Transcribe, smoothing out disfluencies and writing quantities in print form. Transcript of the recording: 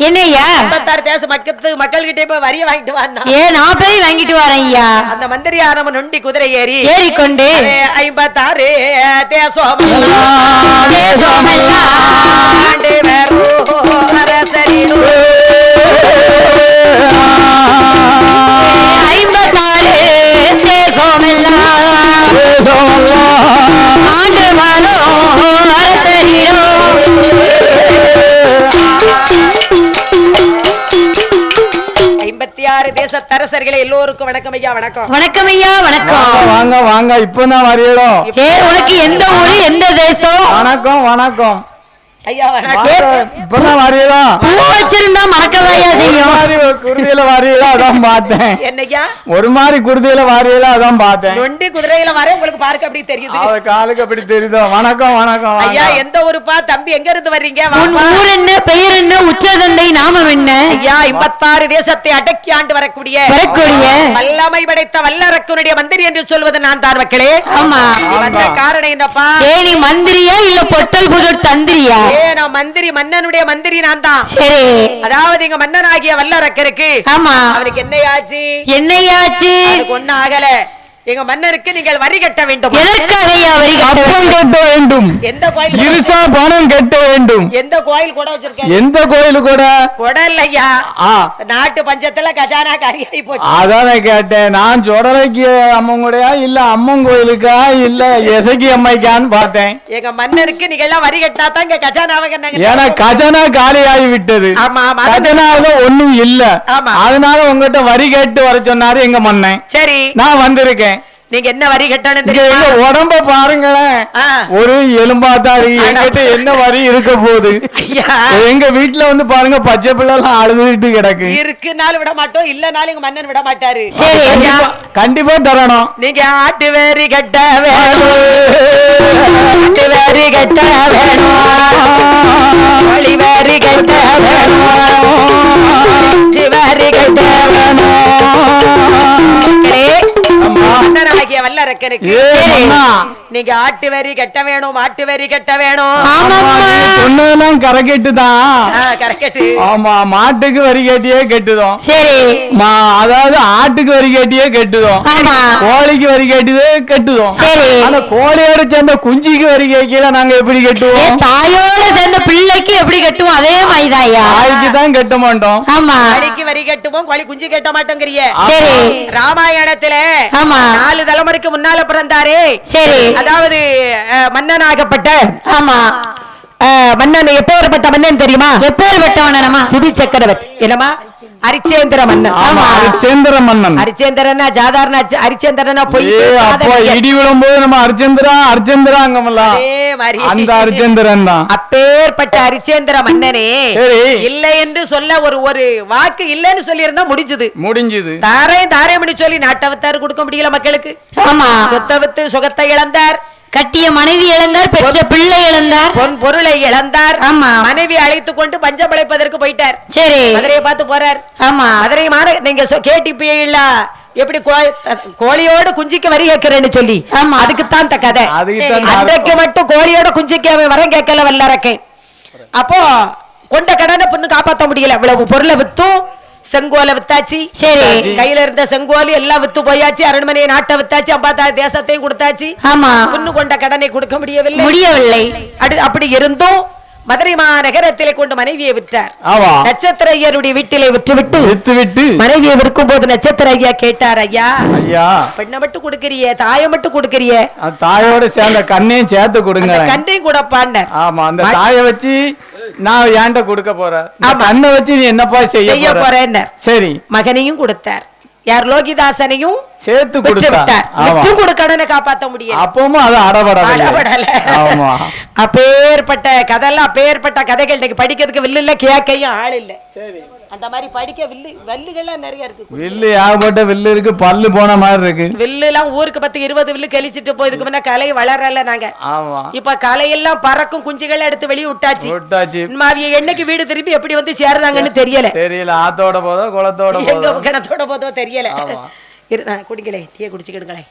என்னையா 56 தேச மக்கள் கிட்டே போய் வரிய வாங்கிட்டு வாங்க. நான் போய் வாங்கிட்டு வரேன் ஐயா. அந்த மந்திரியாரம நொண்டி குதிரை ஏறிக்கொண்டு 56 தேசம் அரசரிடு 56 தேசமெல்லாம் ஆண்டு வானோ அரசரிடோ 56 தேசத்தரசர்களே எல்லோருக்கும் வணக்கம் ஐயா. வணக்கம். வணக்கம் ஐயா. வணக்கம். வாங்க வாங்க. இப்பதான் வரீங்களோ? உனக்கு எந்த ஊரு எந்த தேசம்? வணக்கம் வணக்கம் ஐயா. வணக்கம். இப்பதான் வரீங்களோ? பூ வச்சிருந்தா மறக்கவாயா செய்யும். குருதியில வரீங்களா? அதான் பார்த்தேன். என்னையா ஒரு மாதிரி குருதியில வரீங்களா? அதான் பார்த்தேன். நொண்டி குதிரையில வர உங்களுக்கு பார்க்க அப்படி தெரியுது. அவ காலுக்கு அப்படி தெரியுதோ. வணக்கம் வணக்கம் ஐயா. எந்த ஊருப்பா தம்பி? எங்க இருந்து வர்றீங்க? ஊர் என்ன, பெயர் என்ன, உச்சதந்தை நாமம் என்ன? ஐயா 56 தேசத்தை அடக்கி ஆண்டு வரக்கூடிய வல்லமை படைத்த வல்லரக்கனுடைய மந்திரி என்று சொல்வது நான் தான் மக்களே. ஆமா. காரணம் என்னப்பா? நீ மந்திரியா இல்ல பொட்டல் புதர் தந்திரியா? நான் மந்திரி, மன்னனுடைய மந்திரி நான் தான். சரி. அதாவது இங்க மன்னனாகிய வல்லரக்கருக்கு ஆமா அவருக்கு என்னையாச்சு? என்னையாச்சு? ஒண்ணு ஆகல. எங்க மன்னருக்கு நீங்கள் வரி கட்ட வேண்டும். எதற்காக வரி கட்ட வேண்டும்? எந்த கோயில்? இருசா பணம் கட்ட வேண்டும். எந்த கோயில் கூட வச்சிருக்கேன்? எந்த கோயில் கூட? கொடல்லையா. நாட்டு பஞ்சத்துல கஜானா காரியாயி போச்சு. அதானே கேட்டேன். நான் சொடலைக்கு அம்மன் கூடயா இல்ல அம்மன் கோயிலுக்கா இல்ல எசகி அம்மைக்கான்னு பார்த்தேன். எங்க மன்னருக்கு நீங்க எல்லாம் வரி கட்டாதான் இங்க கஜானாவை. ஏன்னா கஜானா காலியாகி விட்டது. கஜானாவில ஒண்ணும் இல்ல. அதனால உங்ககிட்ட வரி கேட்டு வர சொன்னாரு எங்க மன்னன். சரி, நான் வந்திருக்கேன். நீங்க என்ன வரி கட்டணும்? உடம்ப பாருங்களேன். ஒரு எலும்பாத்தாரு. என்கிட்ட என்ன வரி இருக்க போகுது? எங்க வீட்டுல வந்து பாருங்க, பச்சை பிள்ளை எல்லாம் அழுதுகிட்டு கிடக்கு. இருக்குனாலும் விட மாட்டோம், இல்லனாலும் எங்க மன்னன் விட மாட்டாரு. கண்டிப்பா தரணும். நீங்க ஆட்டு வேரி கட்ட வேணும், ஆட்டு வேரி கட்ட வேணும், வழி வேரி கட்ட வேணும், சிவாரி கட்ட வேணும். மன்னனாகிய வல்லரக்கனுக்கு நீங்க ஆட்டு வரி கட்ட வேணும், மாட்டு வரி கட்ட வேணும். சொன்னதெல்லாம் கரெக்ட் தான். கரெக்ட். ஆமா, மாட்டுக்கு வரி கேட்டியே கெட்டுதோம். சரி. அதாவது ஆட்டுக்கு வரி கேட்டியே கெட்டுதோம். கோழிக்கு வரி கேட்டதே கெட்டுதோம். சரி. ஆனா கோழியோட சேர்ந்த குஞ்சிக்கு வரி கேட்கல நாங்க எப்படி கட்டுவோம்? தாயோட சேர்ந்த பிள்ளைக்கு எப்படி கட்டுவோம்? அதே மாதிரிதாயா. தாய்க்கு தான் கட்ட மாட்டோம். ஆமா. கோழிக்கு வரி கட்டுவோம், கோழி குஞ்சு கட்ட மாட்டோங்கிறிய. சரி. ராமாயணத்துல 4 தலைமுறைக்கு முன்னால பிறந்தாரே. சரி. அதாவது மன்னனாகப்பட்ட மன்னன் எப்பேற்பட்ட மன்னன் தெரியுமா? எப்பேற்பட்ட மன்னனமா? சிபி சக்கரவர்த்தி. என்னமா? ஹரிச்சேந்திர மன்னன். ஆமா, ஹரிச்சேந்திர மன்னன். ஹரிச்சேந்திரனா சாதாரண ஹரிச்சேந்திரனா போய் அப்போ இடி விழும்போது நம்ம ஹரிச்சேந்திராங்கமல்ல அந்த ஹரிச்சேந்திரன் தான். அப்பேற்பட்ட ஹரிச்சேந்திர மன்னனே இல்லை என்று சொல்ல ஒரு வாக்கு இல்லைன்னு சொல்லி இருந்தா முடிஞ்சது. தாரேமணி சொல்லி நாட்டை வித்தாரு கொடுக்க முடியல மக்களுக்கு. ஆமா. சொத்தை வித்து சுகத்தை இழந்தார், கட்டிய மனைவி இழந்தார், பெற்ற பிள்ளை இழந்தார், பொன் பொருளை இழந்தார். ஆமா. மனைவி அழைத்துக் கொண்டு பஞ்சம் பிழைப்பதற்கு போயிட்டார். சரி. மதுரையை பார்த்து போறார். ஆமா. மதுரை மாற நீங்க கேட்டிப்பே இல்ல எப்படி கோழியோட குஞ்சிக்கு வரி கேட்கிறேன்னு சொல்லி. ஆமா. அதுக்குத்தான் இந்த கதை. அன்றைக்கு மட்டும் கோழியோட குஞ்சிக்கு அவன் வரம் கேட்கல வல்லரக்கேன். அப்போ கொண்ட கடனை பொண்ணு காப்பாற்ற முடியல. இவ்வளவு பொருளை வித்தும் செங்கோலை வித்தாச்சு. சரி. கையில இருந்த செங்கோல் எல்லாம் வித்து போயாச்சு. அரண்மனையை நாட்டை வித்தாச்சு. 56 தேசத்தையும் கொடுத்தாச்சு. ஆமா. பொண்ணு கொண்ட கடனை கொடுக்க முடியவில்லை. அப்படி இருந்தும் மதுரை மாநகரத்திலே கொண்டு மனைவியை விட்டார். நட்சத்திர ஐயருடைய வீட்டிலே விட்டு மனைவியை விற்கும் போது நட்சத்திர ஐயா கேட்டார், ஐயா பெண்ணை மட்டும் கொடுக்கறிய, தாயை மட்டும் கொடுக்கறிய, தாயோட சேர்ந்த கண்ணையும் சேர்த்து கொடுங்க. கண்ணையும் கொடுப்பான். ஆமா. அந்த தாயை வச்சு நான் ஏன்ட கொடுக்க போறேன், கண்ணை வச்சு நீ என்னப்பா செய்ய போறேன். சரி. மகனையும் கொடுத்தார். யார்? லோகிதாசனையும் சேர்த்து கொடுத்தார். கடனை காப்பாற்ற முடியும். அப்பவும் அது அடபடல. அப்பேற்பட்ட கதெல்லாம் அப்பேற்பட்ட கதைகள் இன்னைக்கு படிக்கிறதுக்கு வில்லு இல்ல, கேட்கையும் ஆள் இல்ல. சரி. அந்த மாதிரி படிக்க வில்லுகள்லாம் நிறைய இருக்கு. வில்லு ஏகப்பட்ட வில்லு இருக்கு, பல்லு போன மாதிரி இருக்கு. வில்லு எல்லாம் ஊருக்கு 10-20 வில்லு கழிச்சிட்டு போயதுக்கு முன்ன கலை வளரல நாங்க. இப்ப கலையெல்லாம் பறக்கும் குஞ்சுகளை எடுத்து வெளியே விட்டாச்சு. என்னைக்கு வீடு திருப்பி எப்படி வந்து சேருதாங்கன்னு தெரியல. ஆத்தோட போதோ குளத்தோட எங்க கிணத்தோட போதோ தெரியல. குடிங்களே, டீ குடிச்சுக்கிடுங்களே.